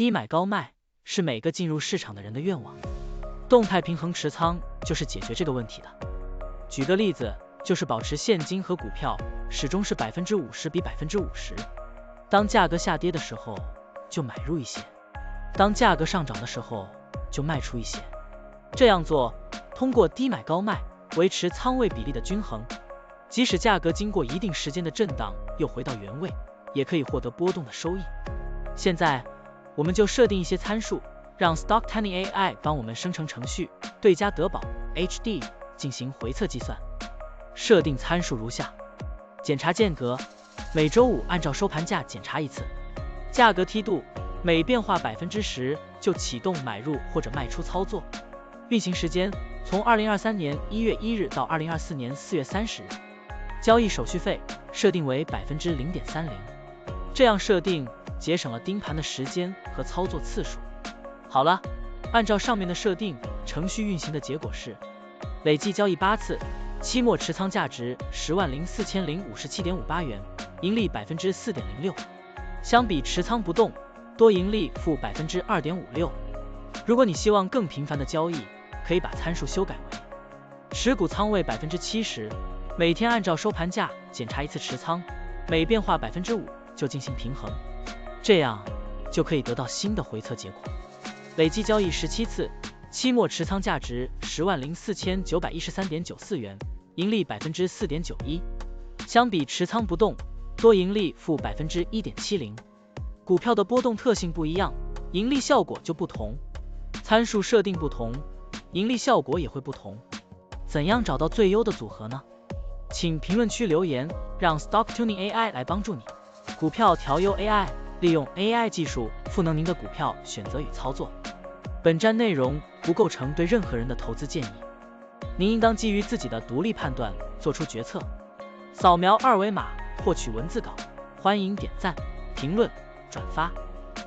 低买高卖是每个进入市场的人的愿望，动态平衡持仓就是解决这个问题的。举个例子，就是保持现金和股票始终是50%比50%，当价格下跌的时候就买入一些，当价格上涨的时候就卖出一些。这样做，通过低买高卖维持仓位比例的均衡，即使价格经过一定时间的震荡又回到原位，也可以获得波动的收益。现在我们就设定一些参数，让 Stocktiny AI 帮我们生成程序对加德堡 HD 进行回测计算。设定参数如下：检查间隔，每周五按照收盘价检查一次；价格梯度，每变化10%就启动买入或者卖出操作；运行时间从2023年1月1日到2024年4月30日；交易手续费设定为0.30%，这样设定节省了盯盘的时间和操作次数。好了，按照上面的设定，程序运行的结果是累计交易8次，期末持仓价值104057.58元，盈利4.06%，相比持仓不动，多盈利-2.56%。如果你希望更频繁的交易，可以把参数修改为持股仓位70%，每天按照收盘价检查一次持仓，每变化5%就进行平衡，这样就可以得到新的回测结果。累计交易17次，期末持仓价值104913.94元，盈利4.91%，相比持仓不动，多盈利-1.70%。股票的波动特性不一样，盈利效果就不同，参数设定不同，盈利效果也会不同。怎样找到最优的组合呢？请评论区留言，让 Stocktiny AI 来帮助你。股票调优 AI， 利用 AI 技术赋能您的股票选择与操作。本站内容不构成对任何人的投资建议，您应当基于自己的独立判断做出决策。扫描二维码获取文字稿，欢迎点赞、评论、转发。